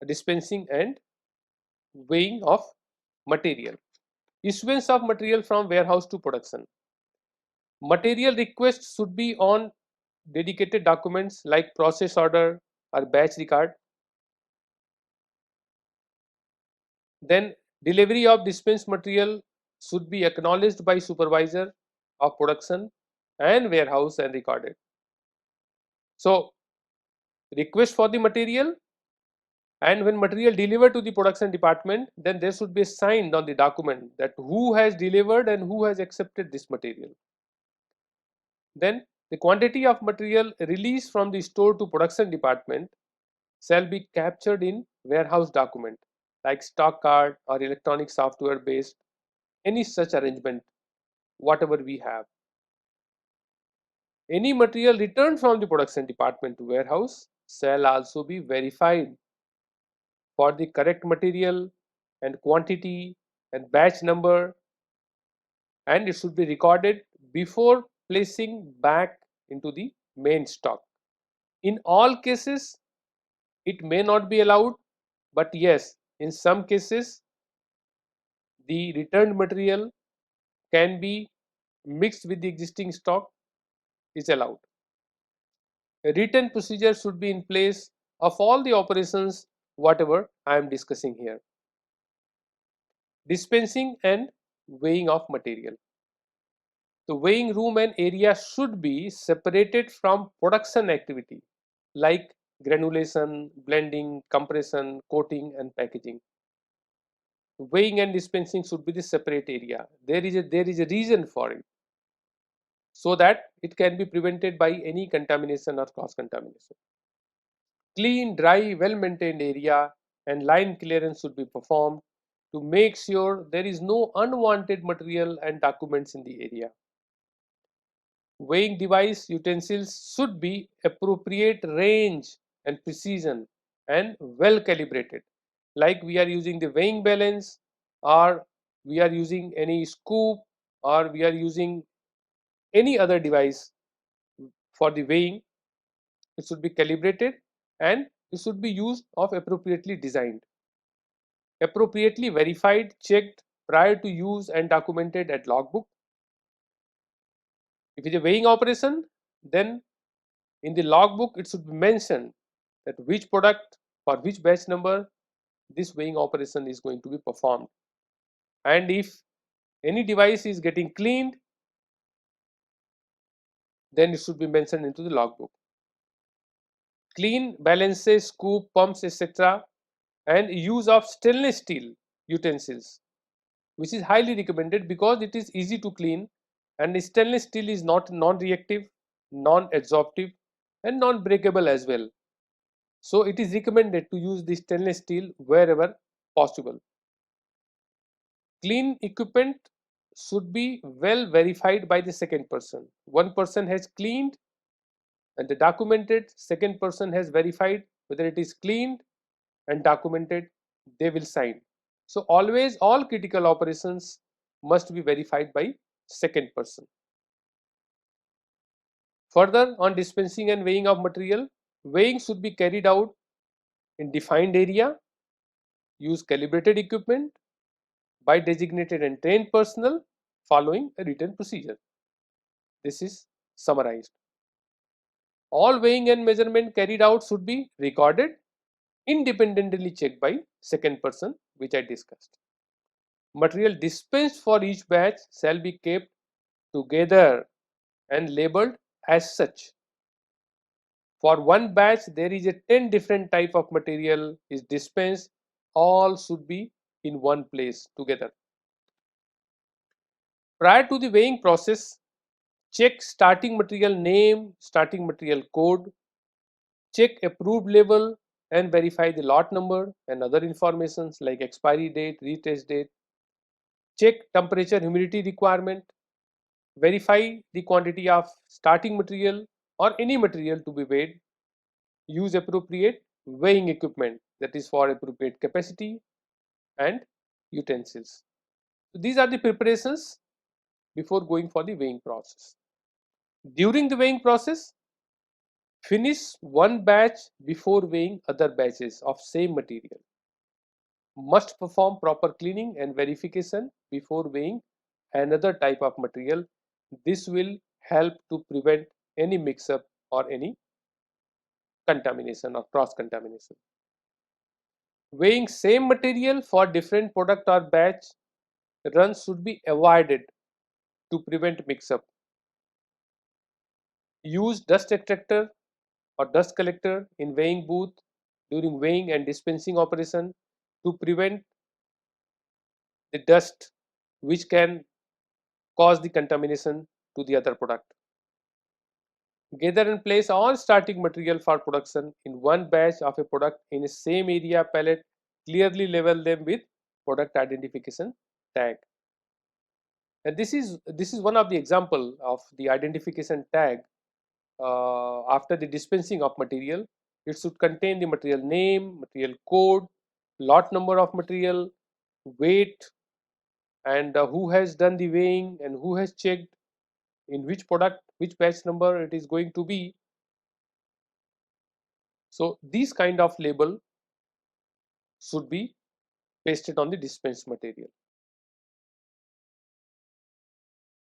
dispensing and weighing of material. Issuance of material from warehouse to production. Material requests should be on dedicated documents like process order or batch record. Then delivery of dispensed material should be acknowledged by supervisor of production and warehouse and recorded. So request for the material, and when material delivered to the production department, then there should be signed on the document that who has delivered and who has accepted this material. Then the quantity of material released from the store to production department shall be captured in warehouse document like stock card or electronic software based any such arrangement, whatever we have. Any material returned from the production department to warehouse shall also be verified for the correct material and quantity and batch number, and it should be recorded before placing back into the main stock. In all cases, it may not be allowed, but yes, in some cases, the returned material can be mixed with the existing stock is allowed. A written procedure should be in place of all the operations whatever I am discussing here. Dispensing and weighing of material. The weighing room and area should be separated from production activity like granulation, blending, compression, coating and packaging. Weighing and dispensing should be the separate area. There is a reason for it, so that it can be prevented by any contamination or cross contamination. Clean, dry, well maintained area and line clearance should be performed to make sure there is no unwanted material and documents in the area. Weighing device utensils should be appropriate range and precision and well calibrated, like we are using the weighing balance, or we are using any scoop, or we are using any other device for the weighing. It should be calibrated and it should be used of appropriately designed, appropriately verified, checked prior to use and documented at logbook. If it is a weighing operation, then in the logbook it should be mentioned that which product for which batch number this weighing operation is going to be performed. And if any device is getting cleaned, then it should be mentioned into the logbook. Clean balances, scoop, pumps, etc., and use of stainless steel utensils, which is highly recommended because it is easy to clean, and stainless steel is not non-reactive, non-adsorptive and non-breakable as well. So it is recommended to use the stainless steel wherever possible. Clean equipment should be well verified by the second person. One person has cleaned and the documented, second person has verified whether it is cleaned and documented, they will sign. So always all critical operations must be verified by second person. Further, on dispensing and weighing of material, weighing should be carried out in defined area, use calibrated equipment by designated and trained personnel following a written procedure. This is summarized. All weighing and measurement carried out should be recorded, independently checked by second person, which I discussed. Material dispensed for each batch shall be kept together and labeled as such. For one batch, there is a 10 different type of material is dispensed. All should be in one place together. Prior to the weighing process, check starting material name, starting material code, check approved label and verify the lot number and other informations like expiry date, retest date. Check temperature, humidity requirement, verify the quantity of starting material or any material to be weighed, use appropriate weighing equipment that is for appropriate capacity and utensils. So these are the preparations before going for the weighing process. During the weighing process, Finish one batch before weighing other batches of same material. Must perform proper cleaning and verification before weighing another type of material. This will help to prevent any mix-up or any contamination or cross-contamination. Weighing same material for different product or batch runs should be avoided to prevent mix-up. Use dust extractor or dust collector in weighing booth during weighing and dispensing operation to prevent the dust which can cause the contamination to the other product. Gather and place all starting material for production in one batch of a product in a same area pallet. Clearly label them with product identification tag. And this is one of the example of the identification tag. After the dispensing of material, it should contain the material name, material code, lot number of material, weight, and who has done the weighing and who has checked in which product, which batch number it is going to be. So these kind of label should be pasted on the dispensed material.